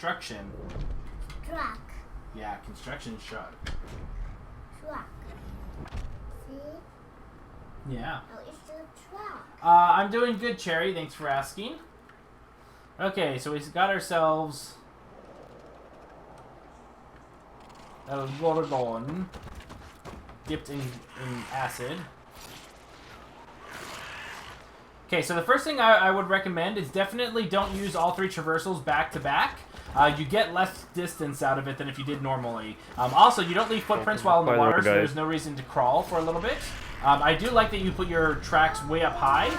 construction. Truck. Yeah, construction truck. Truck. See? Yeah. Oh, it's a truck. I'm doing good, Cherry. Thanks for asking. Okay, so we've got ourselves a Gorgon dipped in acid. Okay, so the first thing I would recommend is definitely don't use all 3 traversals back to back. You get less distance out of it than if you did normally. Also, you don't leave footprints while in the water, so there's no reason to crawl for a little bit. I do like that you put your tracks way up high,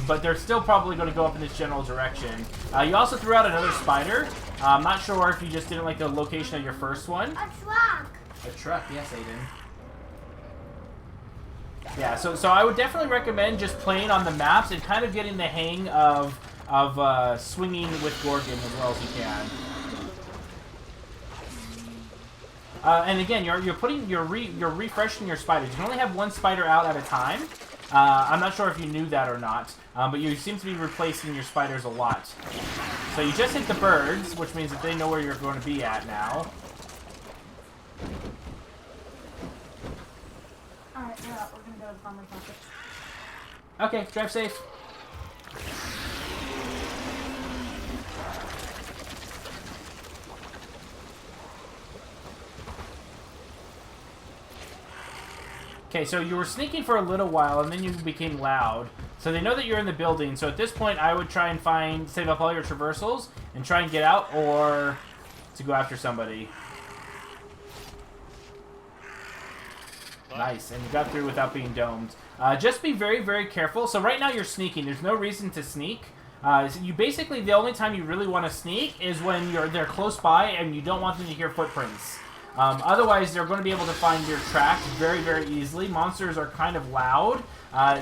but they're still probably going to go up in this general direction. You also threw out another spider. I'm not sure if you just didn't like the location of your first one. A truck. A truck, yes, Aiden. Yeah, so I would definitely recommend just playing on the maps and kind of getting the hang of swinging with Gorgon as well as you can. And again, you're refreshing your spiders. You can only have 1 spider out at a time. I'm not sure if you knew that or not, but you seem to be replacing your spiders a lot. So you just hit the birds, which means that they know where you're going to be at now. Alright, yeah, we're gonna go to the farmer's market. Okay, drive safe. Okay, so you were sneaking for a little while, and then you became loud. So they know that you're in the building, so at this point I would try and save up all your traversals, and try and get out, or to go after somebody. Nice, and you got through without being domed. Just be very, very careful. So right now you're sneaking. There's no reason to sneak. So you basically, the only time you really want to sneak is when they're close by and you don't want them to hear footprints. Otherwise, they're going to be able to find your tracks very, very easily. Monsters are kind of loud,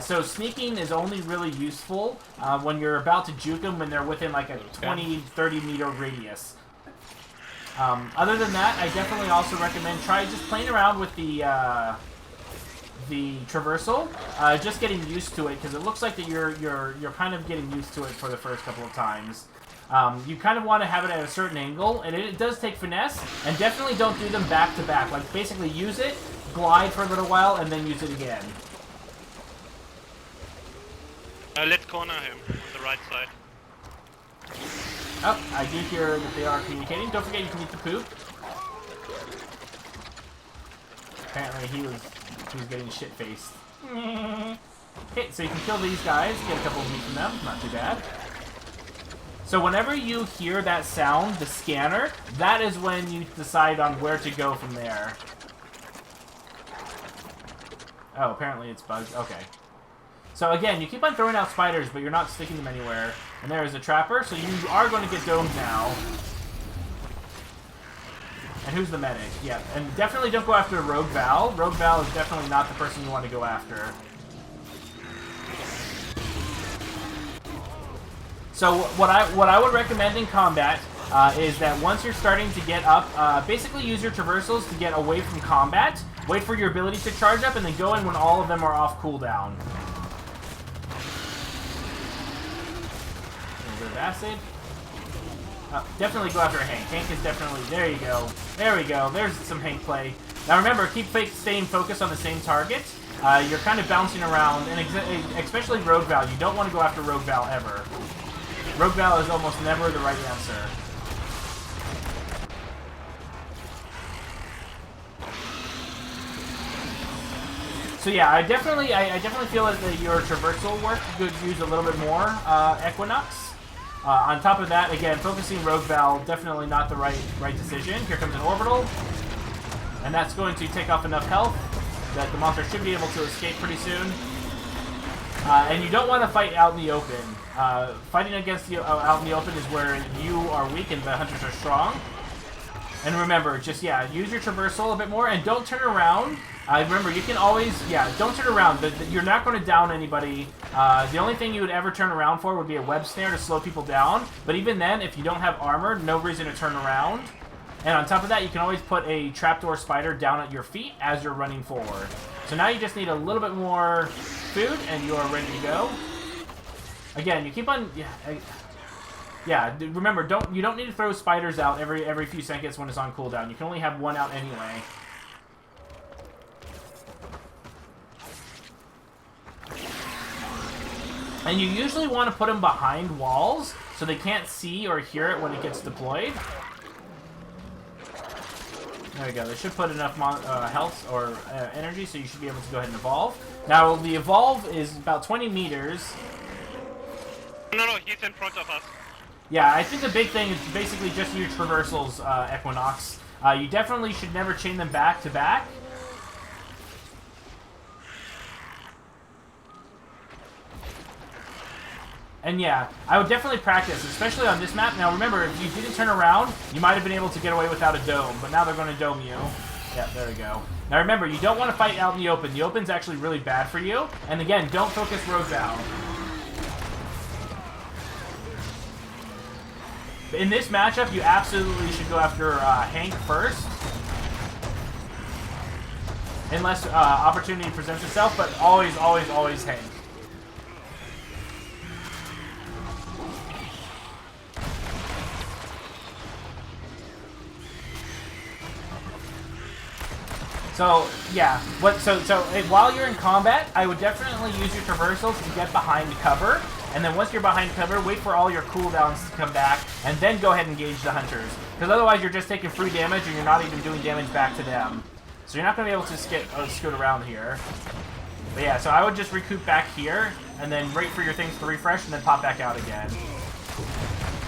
so sneaking is only really useful when you're about to juke them when they're within like a 20, 30 meter radius. Other than that, I definitely also recommend try just playing around with the traversal, just getting used to it, because it looks like that you're kind of getting used to it for the first couple of times. You kind of want to have it at a certain angle, and it does take finesse, and definitely don't do them back to back. Like, basically use it, glide for a little while, and then use it again. Let's corner him on the right side. Oh, I do hear that they are communicating. Don't forget you can eat the poop. Apparently he was getting shit-faced. Okay, so you can kill these guys, get a couple of meat from them, not too bad. So whenever you hear that sound, the scanner, that is when you decide on where to go from there. Oh, apparently it's bugged. Okay. So again, you keep on throwing out spiders, but you're not sticking them anywhere. And there is a trapper, so you are going to get domed now. And who's the medic? Yeah, and definitely don't go after Rogue Val. Rogue Val is definitely not the person you want to go after. So what I would recommend in combat is that once you're starting to get up, basically use your traversals to get away from combat. Wait for your ability to charge up, and then go in when all of them are off cooldown. A little bit of acid. Definitely go after Hank. Hank is definitely... There you go. There we go. There's some Hank play. Now remember, keep staying focused on the same target. You're kind of bouncing around, and especially Rogue Val. You don't want to go after Rogue Val ever. Rogue Val is almost never the right answer. So yeah, I definitely feel that your traversal work could use a little bit more Equinox. On top of that, again, focusing Rogue Val, definitely not the right decision. Here comes an orbital, and that's going to take off enough health that the monster should be able to escape pretty soon. And you don't want to fight out in the open. Fighting against you out in the open is where you are weak and the hunters are strong. And remember, just, yeah, use your traversal a bit more, and don't turn around. Remember, you can always, yeah, don't turn around. You're not going to down anybody. The only thing you would ever turn around for would be a web snare to slow people down. But even then, if you don't have armor, no reason to turn around. And on top of that, you can always put a trapdoor spider down at your feet as you're running forward. So now you just need a little bit more food, and you are ready to go. Again, you keep on... Yeah, Yeah, remember, you don't need to throw spiders out every few seconds when it's on cooldown. You can only have one out anyway. And you usually want to put them behind walls so they can't see or hear it when it gets deployed. There we go. They should put enough health or energy, so you should be able to go ahead and evolve. Now, the evolve is about 20 meters. No, he's in front of us. Yeah, I think the big thing is basically just your traversals, Equinox. You definitely should never chain them back to back. And yeah, I would definitely practice, especially on this map. Now remember, if you didn't turn around, you might have been able to get away without a dome, but now they're going to dome you. Yeah, there we go. Now remember, you don't want to fight out in the open. The open's actually really bad for you. And again, don't focus road bound. In this matchup, you absolutely should go after Hank first. Unless opportunity presents itself, but always, always, always Hank. So, yeah, while you're in combat, I would definitely use your traversals to get behind cover, and then once you're behind cover, wait for all your cooldowns to come back, and then go ahead and engage the hunters. Because otherwise you're just taking free damage, and you're not even doing damage back to them. So you're not going to be able to scoot around here. But yeah, so I would just recoup back here, and then wait for your things to refresh, and then pop back out again.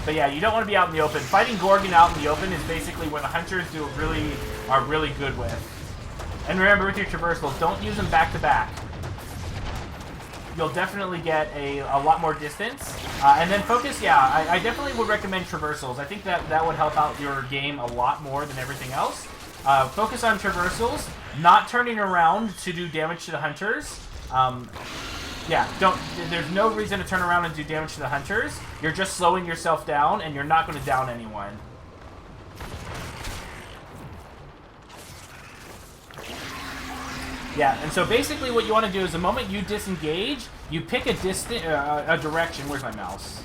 But yeah, you don't want to be out in the open. Fighting Gorgon out in the open is basically what the hunters are really good with. And remember, with your traversals, don't use them back to back. You'll definitely get a lot more distance. And then focus, yeah, I definitely would recommend traversals. I think that would help out your game a lot more than everything else. Focus on traversals, not turning around to do damage to the hunters. Yeah, there's no reason to turn around and do damage to the hunters. You're just slowing yourself down, and you're not going to down anyone. Yeah, and so basically what you want to do is the moment you disengage, you pick a direction. Where's my mouse?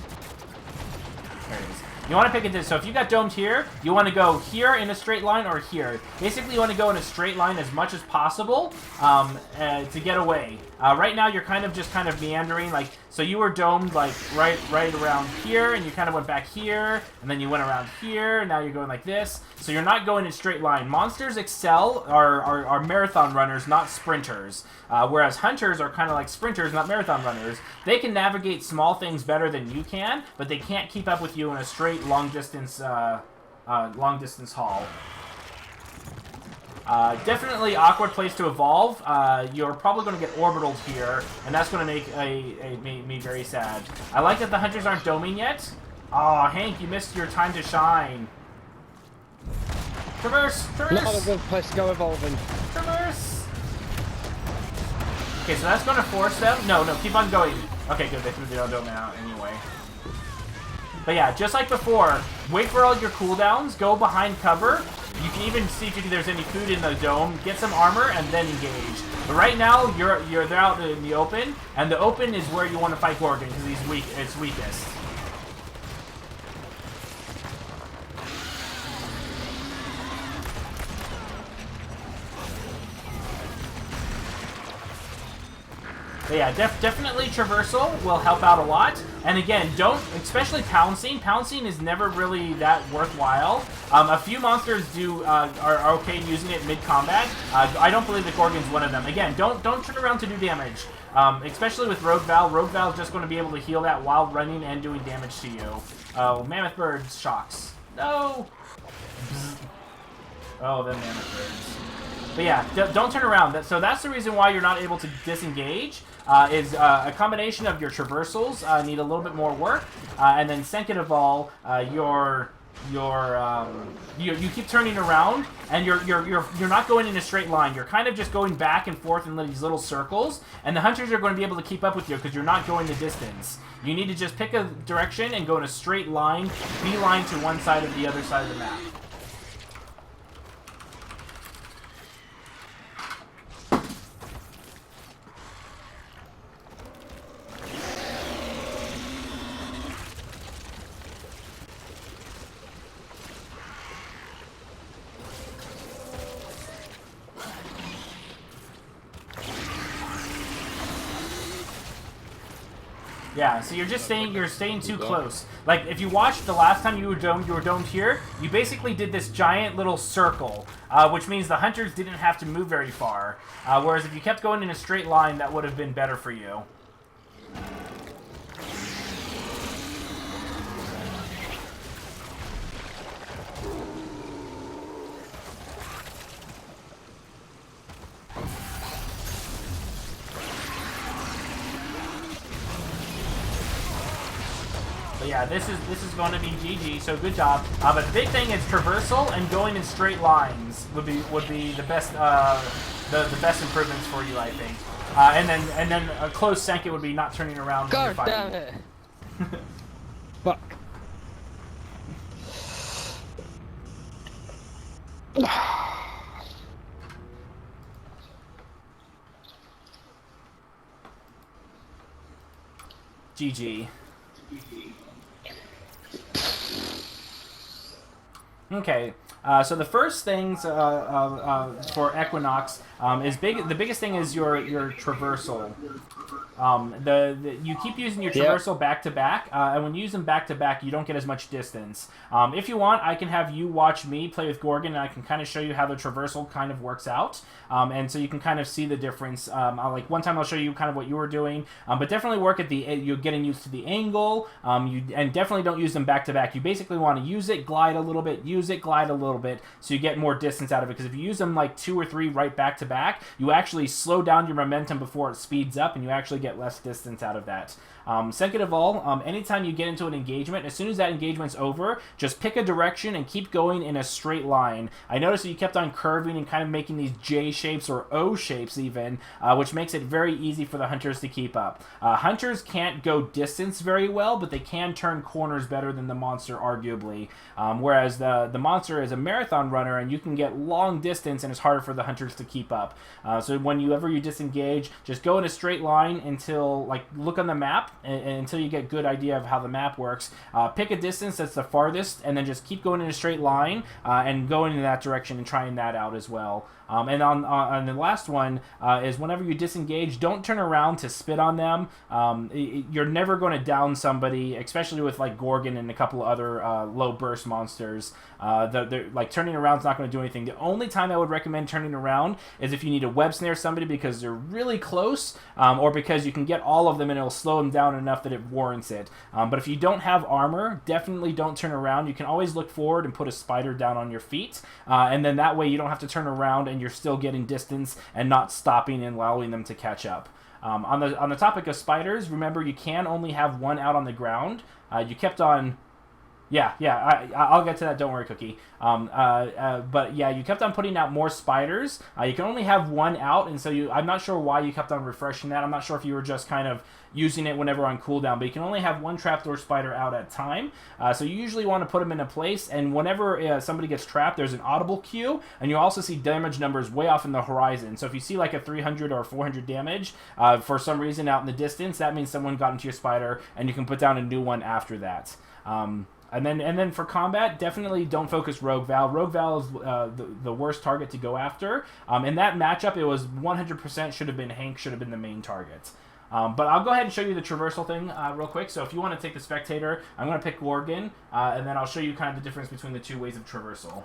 There it is. You want to pick a distance. So if you got domed here, you want to go here in a straight line or here. Basically, you want to go in a straight line as much as possible to get away. Right now, you're kind of meandering. Like, so you were domed like right around here, and you kind of went back here, and then you went around here, and now you're going like this. So you're not going in straight line. Monsters excel are marathon runners, not sprinters. Whereas hunters are kind of like sprinters, not marathon runners. They can navigate small things better than you can, but they can't keep up with you in a straight long distance haul. Definitely awkward place to evolve. You're probably going to get orbitaled here, and that's going to make me very sad. I like that the hunters aren't doming yet. Aw, Hank, you missed your time to shine. Traverse! Traverse! Not a good place to go evolving. Traverse! Okay, so that's going to force them. No, keep on going. Okay, good. They threw the dome out anyway. But yeah, just like before, wait for all your cooldowns, go behind cover. You can even see if there's any food in the dome, get some armor, and then engage. But right now, they're out in the open, and the open is where you want to fight Gorgon because he's weak. It's weakest. But yeah, definitely traversal will help out a lot. And again, especially pouncing. Pouncing is never really that worthwhile. A few monsters are okay using it mid-combat. I don't believe that Gorgon's one of them. Again, don't turn around to do damage. Especially with Rogue Val. Rogue Val's just going to be able to heal that while running and doing damage to you. Oh, Mammoth Birds shocks. No! Bzz. Oh, the Mammoth Birds. But yeah, don't turn around. So that's the reason why you're not able to disengage. Is a combination of your traversals need a little bit more work, and then second of all, you keep turning around, and you're not going in a straight line. You're kind of just going back and forth in these little circles, and the hunters are going to be able to keep up with you because you're not going the distance. You need to just pick a direction and go in a straight line, beeline to one side or the other side of the map. Yeah, so you're just staying too close. Like, if you watched the last time you were domed here, you basically did this giant little circle, which means the hunters didn't have to move very far. Whereas if you kept going in a straight line, that would have been better for you. But yeah, this is going to be GG. So good job. But the big thing is traversal and going in straight lines would be the best the best improvements for you, I think. And then a close second would be not turning around when you're God fighting. damn it! Fuck. GG. Okay, so the first things for Equinox is the biggest thing is your traversal. You keep using your traversal back to back, and when you use them back to back, you don't get as much distance. If you want, I can have you watch me play with Gorgon, and I can kind of show you how the traversal kind of works out, and so you can kind of see the difference. Like one time, I'll show you kind of what you were doing, but definitely work at you're getting used to the angle, and definitely don't use them back to back. You basically want to use it, glide a little bit, use it, glide a little bit, so you get more distance out of it. Because if you use them like 2 or 3 right back to back, you actually slow down your momentum before it speeds up, and you actually get less distance out of that. Second of all, anytime you get into an engagement, as soon as that engagement's over, just pick a direction and keep going in a straight line. I noticed that you kept on curving and kind of making these J shapes or O shapes even, which makes it very easy for the hunters to keep up. Hunters can't go distance very well, but they can turn corners better than the monster, arguably. Whereas the monster is a marathon runner, and you can get long distance, and it's harder for the hunters to keep up. So whenever you disengage, just go in a straight line until, like, look on the map, and until you get a good idea of how the map works. Pick a distance that's the farthest, and then just keep going in a straight line and going in that direction and trying that out as well. And on the last one is whenever you disengage, don't turn around to spit on them. You're never going to down somebody, especially with like Gorgon and a couple of other low burst monsters. Like turning around's not going to do anything. The only time I would recommend turning around is if you need to web snare somebody because they're really close, or because you can get all of them and it'll slow them down enough that it warrants it. But if you don't have armor, definitely don't turn around. You can always look forward and put a spider down on your feet, and then that way you don't have to turn around and you're still getting distance and not stopping and allowing them to catch up. On the topic of spiders, remember you can only have one out on the ground. You kept on... Yeah, I'll get to that, don't worry, Cookie. But yeah, you kept on putting out more spiders. You can only have one out, and so I'm not sure why you kept on refreshing that. I'm not sure if you were just kind of using it whenever on cooldown, but you can only have one trapdoor spider out at a time. So you usually want to put them in a place, and whenever somebody gets trapped, there's an audible cue, and you also see damage numbers way off in the horizon. So if you see like a 300 or 400 damage for some reason out in the distance, that means someone got into your spider, and you can put down a new one after that. And then for combat, definitely don't focus Rogue Val. Rogue Val is the worst target to go after. In that matchup, it was 100% should have been Hank, should have been the main target. But I'll go ahead and show you the traversal thing real quick. So if you want to take the spectator, I'm going to pick Gorgon, and then I'll show you kind of the difference between the two ways of traversal.